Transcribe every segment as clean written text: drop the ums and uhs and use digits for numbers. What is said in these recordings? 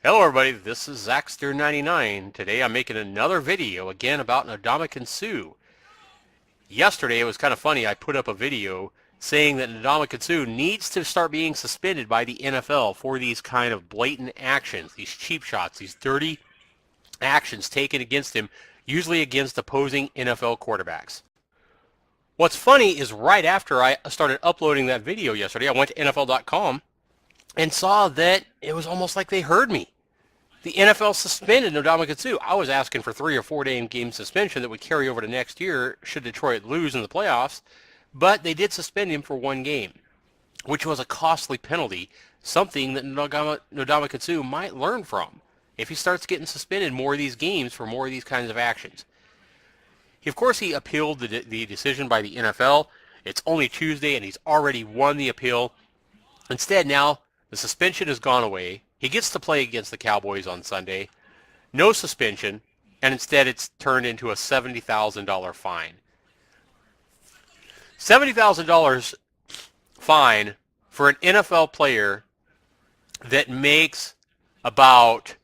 Hello everybody, this is Zaxter99. Today I'm making another video again about Ndomukong. Yesterday it was kind of funny, I put up a video saying that Ndomukong needs to start being suspended by the NFL for these kind of blatant actions, these cheap shots, these dirty actions taken against him, usually against opposing NFL quarterbacks. What's funny is right after I started uploading that video yesterday, I went to NFL.com and saw that it was almost like they heard me. The NFL suspended Ndomukong. I was asking for 3 or 4 game suspension that would carry over to next year should Detroit lose in the playoffs, but they did suspend him for 1 game, which was a costly penalty, something that Ndomukong might learn from if he starts getting suspended more of these games for more of these kinds of actions. Of course, he appealed the decision by the NFL. It's only Tuesday, and he's already won the appeal. Instead, now the suspension has gone away. He gets to play against the Cowboys on Sunday. No suspension, and instead it's turned into a $70,000 fine. $70,000 fine for an NFL player that makes about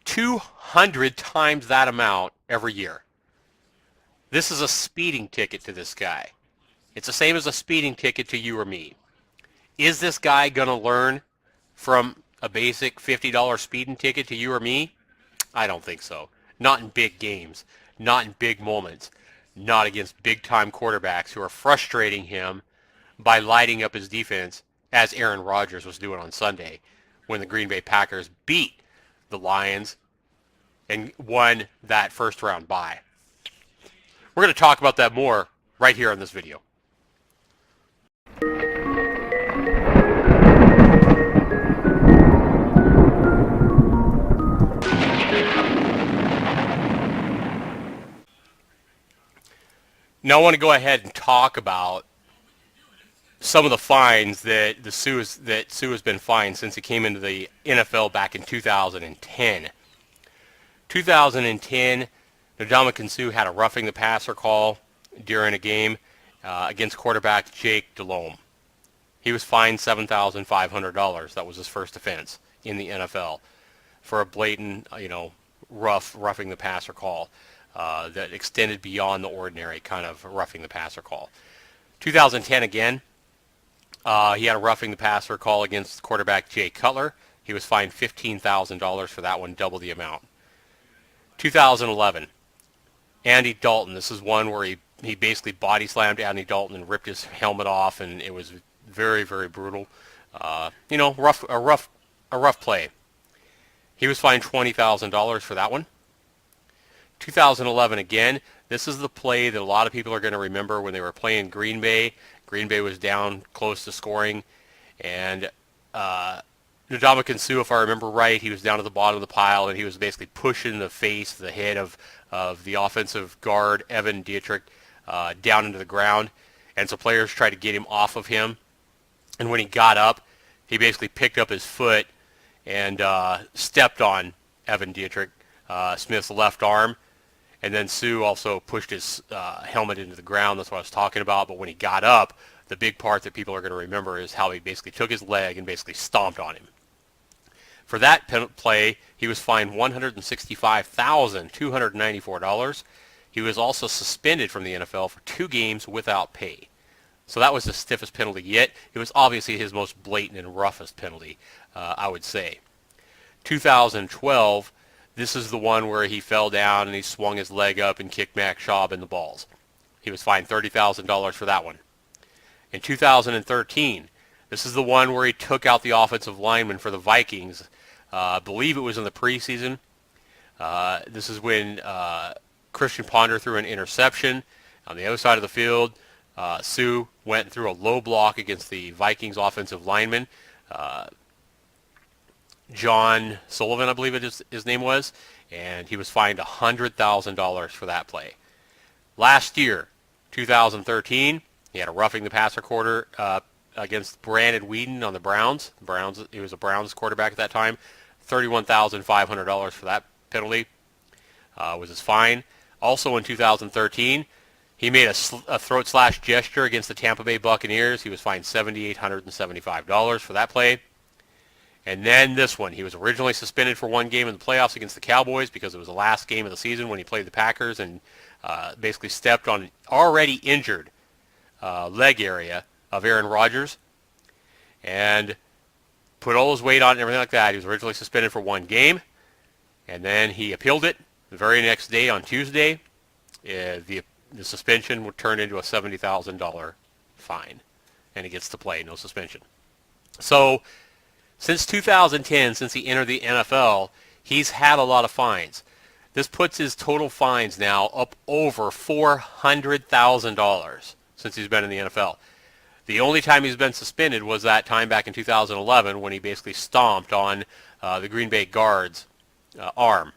200 times that amount every year. This is a speeding ticket to this guy. It's the same as a speeding ticket to you or me. Is this guy going to learn from a basic $50 speeding ticket to you or me? I don't think so. Not in big games. Not in big moments. Not against big-time quarterbacks who are frustrating him by lighting up his defense, as Aaron Rodgers was doing on Sunday when the Green Bay Packers beat the Lions and won that first-round bye. We're going to talk about that more right here in this video. Now I want to go ahead and talk about some of the fines that Suh has been fined since he came into the NFL back in 2010. 2010, Ndomukong had a roughing the passer call during a game against quarterback Jake Delhomme. He was fined $7,500. That was his first offense in the NFL for a blatant, roughing the passer call. That extended beyond the ordinary kind of roughing the passer call. 2010 again, he had a roughing the passer call against quarterback Jay Cutler. He was fined $15,000 for that one, double the amount. 2011, Andy Dalton. This is one where he basically body slammed Andy Dalton and ripped his helmet off, and it was very, very brutal. A rough play. He was fined $20,000 for that one. 2011 again, this is the play that a lot of people are going to remember when they were playing Green Bay. Green Bay was down close to scoring, and Ndomukong, if I remember right, he was down at the bottom of the pile, and he was basically pushing the head of the offensive guard, Evan Dietrich, down into the ground. And so players tried to get him off of him. And when he got up, he basically picked up his foot and stepped on Evan Dietrich, Smith's left arm. And then Suh also pushed his helmet into the ground. That's what I was talking about. But when he got up, the big part that people are going to remember is how he basically took his leg and basically stomped on him. For that play, he was fined $165,294. He was also suspended from the NFL for 2 games without pay. So that was the stiffest penalty yet. It was obviously his most blatant and roughest penalty, I would say. 2012, this is the one where he fell down and he swung his leg up and kicked Mac Schaub in the balls. He was fined $30,000 for that one. In 2013, this is the one where he took out the offensive lineman for the Vikings. I believe it was in the preseason. This is when Christian Ponder threw an interception on the other side of the field. Suh went through a low block against the Vikings offensive lineman. John Sullivan, I believe his name was, and he was fined $100,000 for that play. Last year, 2013, he had a roughing the passer quarter against Brandon Whedon on the Browns. He was a Browns quarterback at that time. $31,500 for that penalty was his fine. Also in 2013, he made a throat slash gesture against the Tampa Bay Buccaneers. He was fined $7,875 for that play. And then this one, he was originally suspended for one game in the playoffs against the Cowboys because it was the last game of the season when he played the Packers and basically stepped on an already injured leg area of Aaron Rodgers and put all his weight on it and everything like that. He was originally suspended for one game, and then he appealed it. The very next day, on Tuesday, the suspension would turn into a $70,000 fine, and he gets to play, no suspension. So since 2010, since he entered the NFL, he's had a lot of fines. This puts his total fines now up over $400,000 since he's been in the NFL. The only time he's been suspended was that time back in 2011 when he basically stomped on the Green Bay guard's arm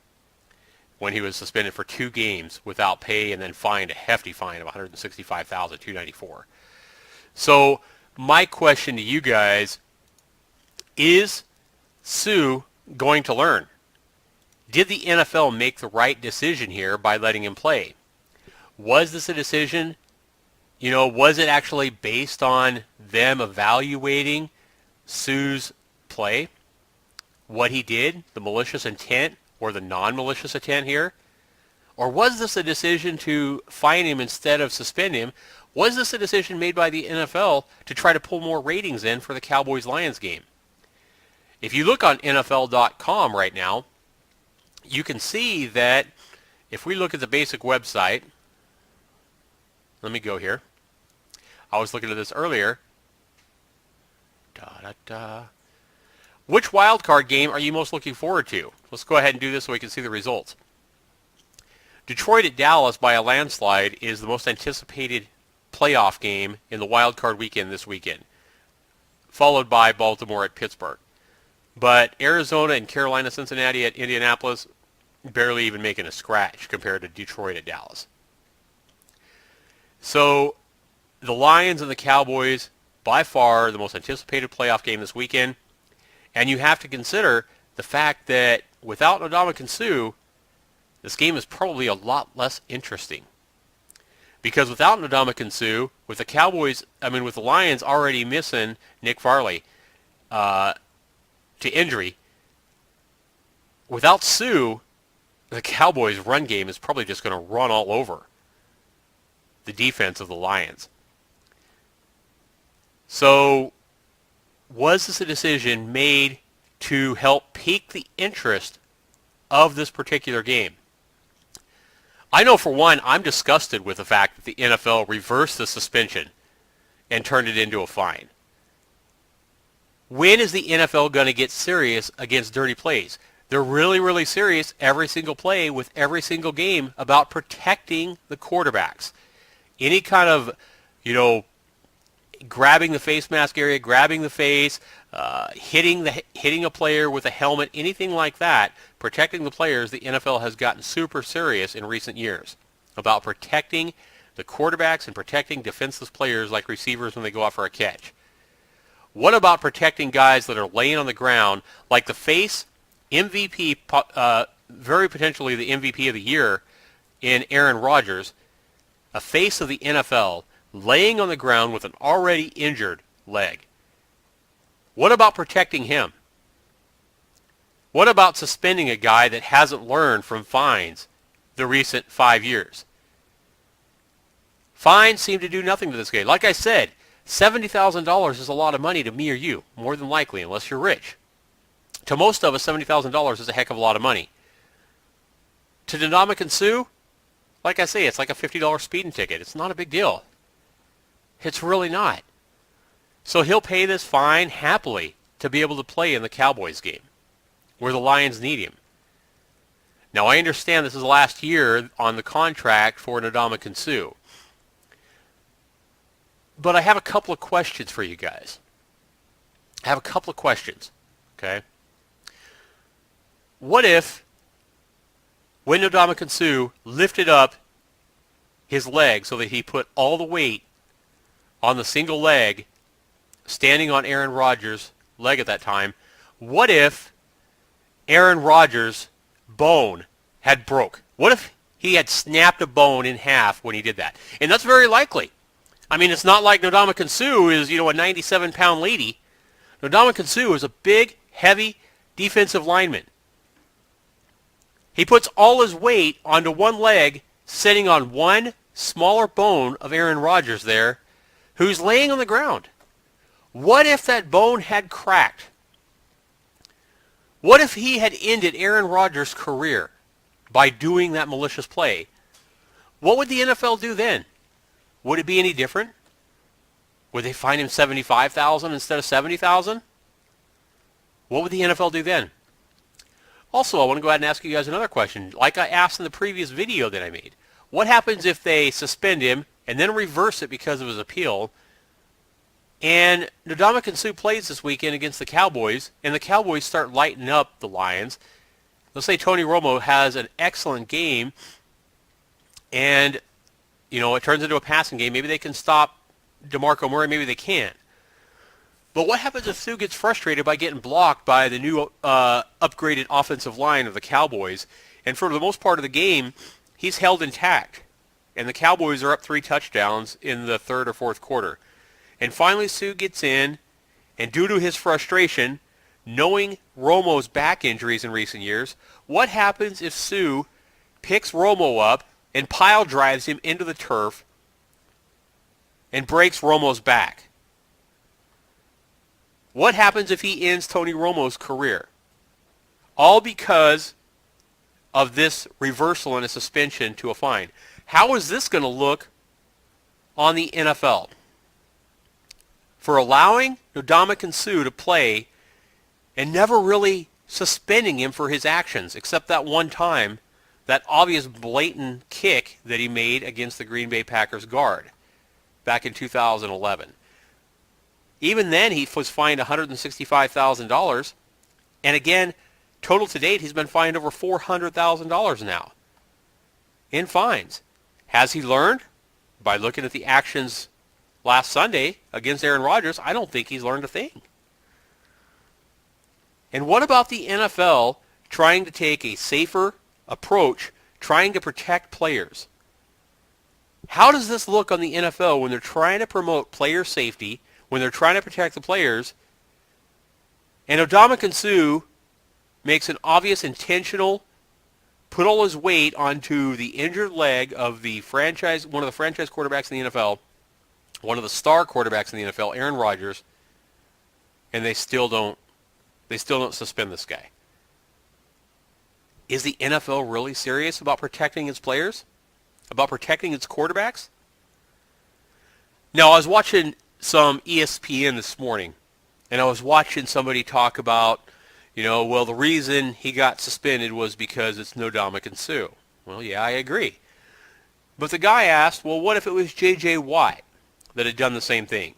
when he was suspended for 2 games without pay and then fined a hefty fine of $165,294. So my question to you guys, is Suh going to learn? Did the NFL make the right decision here by letting him play? Was this a decision, was it actually based on them evaluating Suh's play? What he did, the malicious intent or the non-malicious intent here? Or was this a decision to fine him instead of suspend him? Was this a decision made by the NFL to try to pull more ratings in for the Cowboys-Lions game? If you look on NFL.com right now, you can see that if we look at the basic website, let me go here. I was looking at this earlier. Which wildcard game are you most looking forward to? Let's go ahead and do this so we can see the results. Detroit at Dallas by a landslide is the most anticipated playoff game in the wildcard weekend this weekend, followed by Baltimore at Pittsburgh. But Arizona and Carolina, Cincinnati at Indianapolis, barely even making a scratch compared to Detroit at Dallas. So the Lions and the Cowboys, by far the most anticipated playoff game this weekend. And you have to consider the fact that without Ndomukong Suh, this game is probably a lot less interesting. Because without Ndomukong Suh, with the Lions already missing Nick Farley to injury, without Suh, the Cowboys' run game is probably just going to run all over the defense of the Lions. So, was this a decision made to help pique the interest of this particular game? I know for one, I'm disgusted with the fact that the NFL reversed the suspension and turned it into a fine. When is the NFL going to get serious against dirty plays? They're really, really serious every single play with every single game about protecting the quarterbacks. Any kind of, grabbing the face mask area, grabbing the face, hitting a player with a helmet, anything like that, protecting the players, the NFL has gotten super serious in recent years about protecting the quarterbacks and protecting defenseless players like receivers when they go out for a catch. What about protecting guys that are laying on the ground, like the face MVP, very potentially the MVP of the year in Aaron Rodgers, a face of the NFL, laying on the ground with an already injured leg? What about protecting him? What about suspending a guy that hasn't learned from fines the recent 5 years? Fines seem to do nothing to this guy. Like I said, $70,000 is a lot of money to me or you, more than likely, unless you're rich. To most of us, $70,000 is a heck of a lot of money. To Ndomukong Suh, like I say, it's like a $50 speeding ticket. It's not a big deal. It's really not. So he'll pay this fine happily to be able to play in the Cowboys game, where the Lions need him. Now, I understand this is last year on the contract for Ndomukong Suh. But I have a couple of questions for you guys. I have a couple of questions, okay? What if, when Ndomukong Suh lifted up his leg so that he put all the weight on the single leg, standing on Aaron Rodgers' leg at that time, what if Aaron Rodgers' bone had broke? What if he had snapped a bone in half when he did that? And that's very likely. I mean, it's not like Ndomukong Suh is, a 97-pound lady. Ndomukong Suh is a big, heavy defensive lineman. He puts all his weight onto one leg, sitting on one smaller bone of Aaron Rodgers there, who's laying on the ground. What if that bone had cracked? What if he had ended Aaron Rodgers' career by doing that malicious play? What would the NFL do then? Would it be any different? Would they fine him $75,000 instead of $70,000? What would the NFL do then? Also, I want to go ahead and ask you guys another question, like I asked in the previous video that I made. What happens if they suspend him and then reverse it because of his appeal, and Ndomukong Suh plays this weekend against the Cowboys, and the Cowboys start lighting up the Lions? Let's say Tony Romo has an excellent game, and it turns into a passing game. Maybe they can stop DeMarco Murray, maybe they can't. But what happens if Suh gets frustrated by getting blocked by the new upgraded offensive line of the Cowboys, and for the most part of the game, he's held intact, and the Cowboys are up 3 touchdowns in the third or fourth quarter. And finally Suh gets in, and due to his frustration, knowing Romo's back injuries in recent years, what happens if Suh picks Romo up and pile drives him into the turf and breaks Romo's back? What happens if he ends Tony Romo's career? All because of this reversal and a suspension to a fine. How is this going to look on the NFL? For allowing Ndomukong Suh to play and never really suspending him for his actions, except that one time, that obvious blatant kick that he made against the Green Bay Packers guard back in 2011. Even then, he was fined $165,000. And again, total to date, he's been fined over $400,000 now in fines. Has he learned? By looking at the actions last Sunday against Aaron Rodgers, I don't think he's learned a thing. And what about the NFL trying to take a safer approach, trying to protect players? How does this look on the NFL when they're trying to promote player safety, when they're trying to protect the players, and Ndomukong Suh makes an obvious intentional, put all his weight onto the injured leg of the one of the franchise quarterbacks in the NFL, one of the star quarterbacks in the NFL, Aaron Rodgers, and they still don't suspend this guy? Is the NFL really serious about protecting its players? About protecting its quarterbacks? Now, I was watching some ESPN this morning, and I was watching somebody talk about, well, the reason he got suspended was because it's Ndomukong Suh. Well, yeah, I agree. But the guy asked, well, what if it was J.J. Watt that had done the same thing,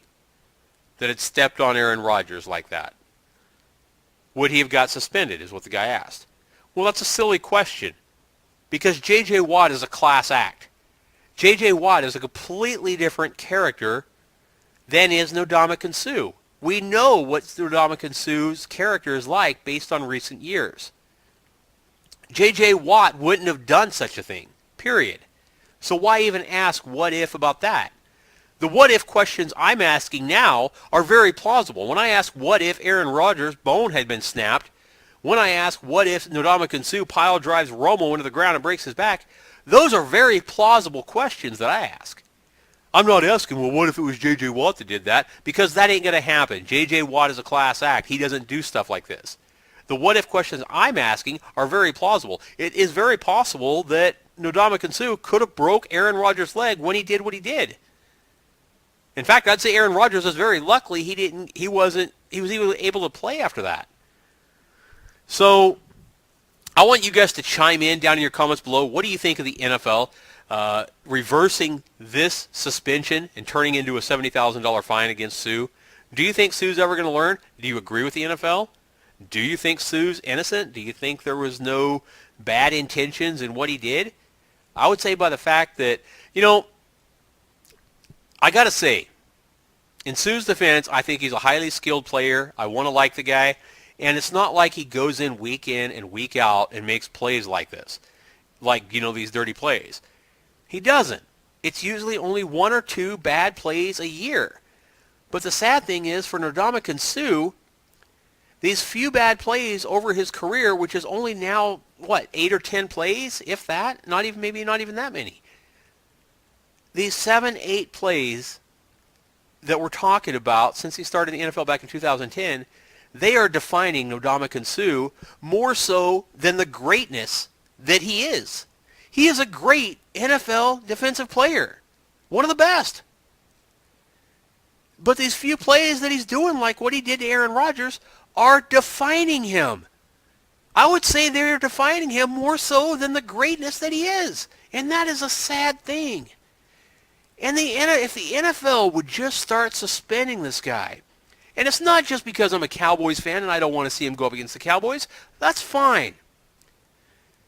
that had stepped on Aaron Rodgers like that? Would he have got suspended, is what the guy asked. Well, that's a silly question, because J.J. Watt is a class act. J.J. Watt is a completely different character than is Ndomukong Suh. We know what Ndomukong Suh's character is like based on recent years. J.J. Watt wouldn't have done such a thing, period. So why even ask what if about that? The what if questions I'm asking now are very plausible. When I ask what if Aaron Rodgers' bone had been snapped, when I ask what if Ndomukong Suh pile drives Romo into the ground and breaks his back, those are very plausible questions that I ask. I'm not asking, well, what if it was J.J. Watt that did that? Because that ain't going to happen. J.J. Watt is a class act. He doesn't do stuff like this. The what if questions I'm asking are very plausible. It is very possible that Ndomukong Suh could have broke Aaron Rodgers' leg when he did what he did. In fact, I'd say Aaron Rodgers was very lucky he was able to play after that. So I want you guys to chime in down in your comments below. What do you think of the NFL reversing this suspension and turning into a $70,000 fine against Suh? Do you think Suh's ever going to learn? Do you agree with the NFL? Do you think Suh's innocent? Do you think there was no bad intentions in what he did? I would say by the fact that, I got to say, in Suh's defense, I think he's a highly skilled player. I want to like the guy. And it's not like he goes in and week out and makes plays like this. Like, these dirty plays. He doesn't. It's usually only 1 or 2 bad plays a year. But the sad thing is, for Ndomukong Suh, These few bad plays over his career, which is only now, what, 8 or 10 plays, if that? Maybe not even that many. These 7, 8 plays that we're talking about since he started in the NFL back in 2010, they are defining Ndomukong Suh more so than the greatness that he is. He is a great NFL defensive player. One of the best. But these few plays that he's doing, like what he did to Aaron Rodgers, are defining him. I would say they're defining him more so than the greatness that he is. And that is a sad thing. And if the NFL would just start suspending this guy, and it's not just because I'm a Cowboys fan and I don't want to see him go up against the Cowboys, that's fine.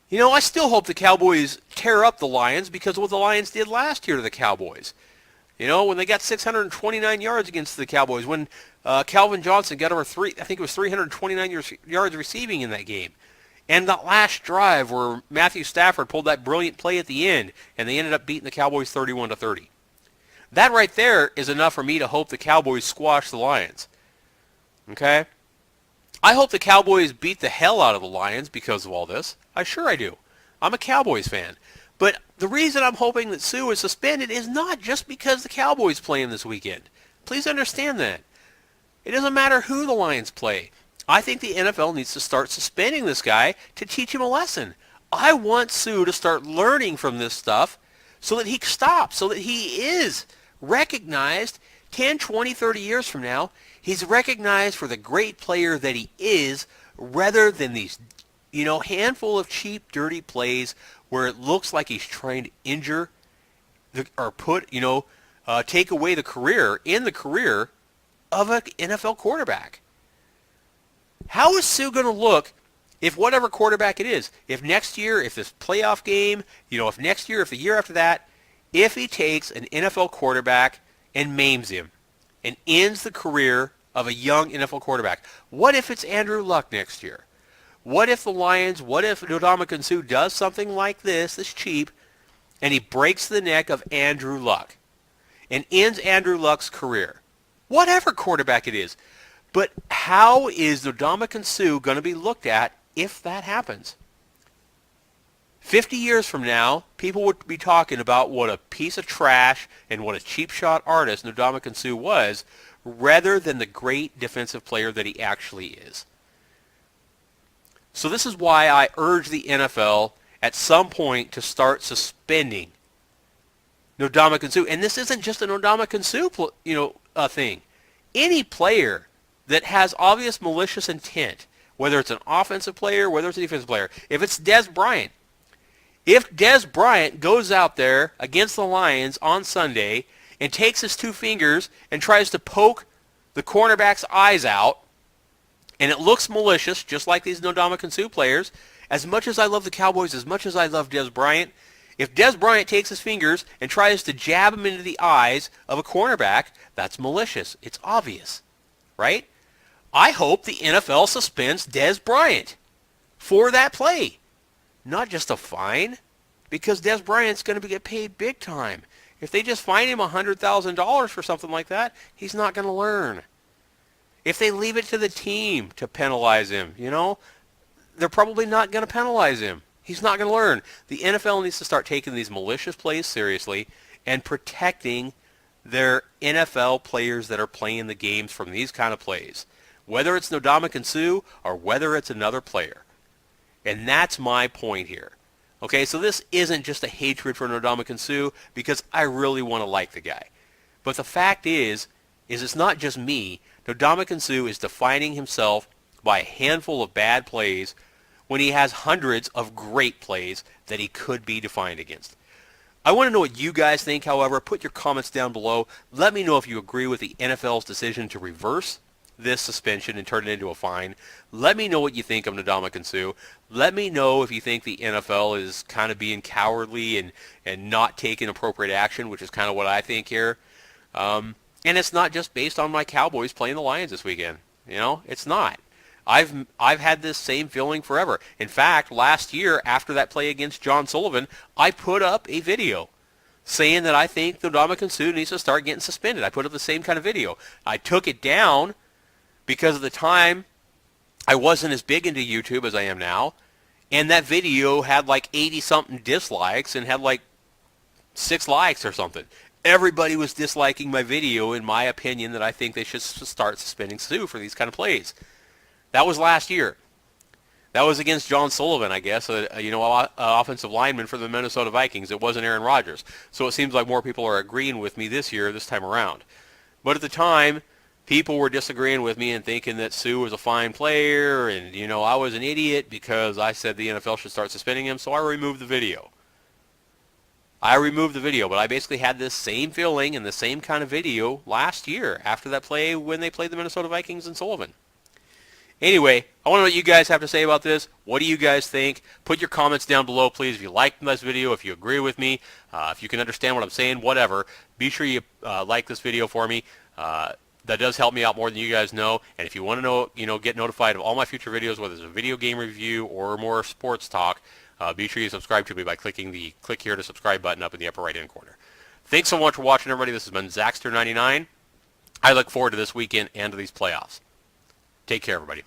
You know, I still hope the Cowboys tear up the Lions because of what the Lions did last year to the Cowboys. You know, when they got 629 yards against the Cowboys, when Calvin Johnson got over 329 yards receiving in that game. And that last drive where Matthew Stafford pulled that brilliant play at the end, and they ended up beating the Cowboys 31-30. That right there is enough for me to hope the Cowboys squash the Lions. Okay? I hope the Cowboys beat the hell out of the Lions because of all this. I do. I'm a Cowboys fan. But the reason I'm hoping that Suh is suspended is not just because the Cowboys play him this weekend. Please understand that. It doesn't matter who the Lions play. I think the NFL needs to start suspending this guy to teach him a lesson. I want Suh to start learning from this stuff so that he stops, so that he is recognized 10, 20, 30 years from now. He's recognized for the great player that he is rather than these, handful of cheap, dirty plays where it looks like he's trying to injure or take away the career of an NFL quarterback. How is Suh going to look if whatever quarterback it is, if next year, if this playoff game, if next year, if the year after that, if he takes an NFL quarterback and maims him and ends the career of a young NFL quarterback? What if it's Andrew Luck next year? What if Ndomukong Suh does something like this, that's cheap, and he breaks the neck of Andrew Luck and ends Andrew Luck's career? Whatever quarterback it is. But how is Ndomukong Suh going to be looked at if that happens? 50 years from now, people would be talking about what a piece of trash and what a cheap shot artist Ndomukong Suh was, rather than the great defensive player that he actually is. So this is why I urge the NFL at some point to start suspending Ndomukong Suh. And this isn't just a Ndomukong Suh thing. Any player that has obvious malicious intent, whether it's an offensive player, whether it's a defensive player, if it's Dez Bryant, if Dez Bryant goes out there against the Lions on Sunday and takes his 2 fingers and tries to poke the cornerback's eyes out, and it looks malicious, just like these Ndomukong Suh players, as much as I love the Cowboys, as much as I love Dez Bryant, if Dez Bryant takes his fingers and tries to jab him into the eyes of a cornerback, that's malicious. It's obvious, right? I hope the NFL suspends Dez Bryant for that play. Not just a fine, because Dez Bryant's going to get paid big time. If they just fine him $100,000 for something like that, he's not going to learn. If they leave it to the team to penalize him, they're probably not going to penalize him. He's not going to learn. The NFL needs to start taking these malicious plays seriously and protecting their NFL players that are playing the games from these kind of plays, whether it's Ndomukong Suh or whether it's another player. And that's my point here. Okay, so this isn't just a hatred for Ndomukong Suh because I really want to like the guy. But the fact is it's not just me. Ndomukong Suh is defining himself by a handful of bad plays when he has hundreds of great plays that he could be defined against. I want to know what you guys think, however. Put your comments down below. Let me know if you agree with the NFL's decision to reverse this suspension and turn it into a fine. Let me know what you think of Ndomukong Suh. Let me know if you think the NFL is kind of being cowardly and not taking appropriate action, which is kind of what I think here. And it's not just based on my Cowboys playing the Lions this weekend. It's not. I've had this same feeling forever. In fact, last year after that play against John Sullivan, I put up a video saying that I think Ndomukong Suh needs to start getting suspended. I put up the same kind of video. I took it down because of the time I wasn't as big into YouTube as I am now, and that video had like 80 something dislikes and had like 6 likes or something. Everybody was disliking my video in my opinion that I think they should start suspending Sue for these kind of plays. That was last year. That was against John Sullivan, I guess, offensive lineman for the Minnesota Vikings. It wasn't Aaron Rodgers. So it seems like more people are agreeing with me this time around. But at the time, people were disagreeing with me and thinking that Sue was a fine player, and, I was an idiot because I said the NFL should start suspending him, so I removed the video. But I basically had this same feeling and the same kind of video last year after that play when they played the Minnesota Vikings and Sullivan. Anyway, I want to know what you guys have to say about this. What do you guys think? Put your comments down below, please. If you liked this video, if you agree with me, if you can understand what I'm saying, whatever. Be sure you like this video for me. That does help me out more than you guys know. And if you want to know, get notified of all my future videos, whether it's a video game review or more sports talk, be sure you subscribe to me by clicking the click here to subscribe button up in the upper right hand corner. Thanks so much for watching, everybody. This has been Zaxter99. I look forward to this weekend and to these playoffs. Take care, everybody.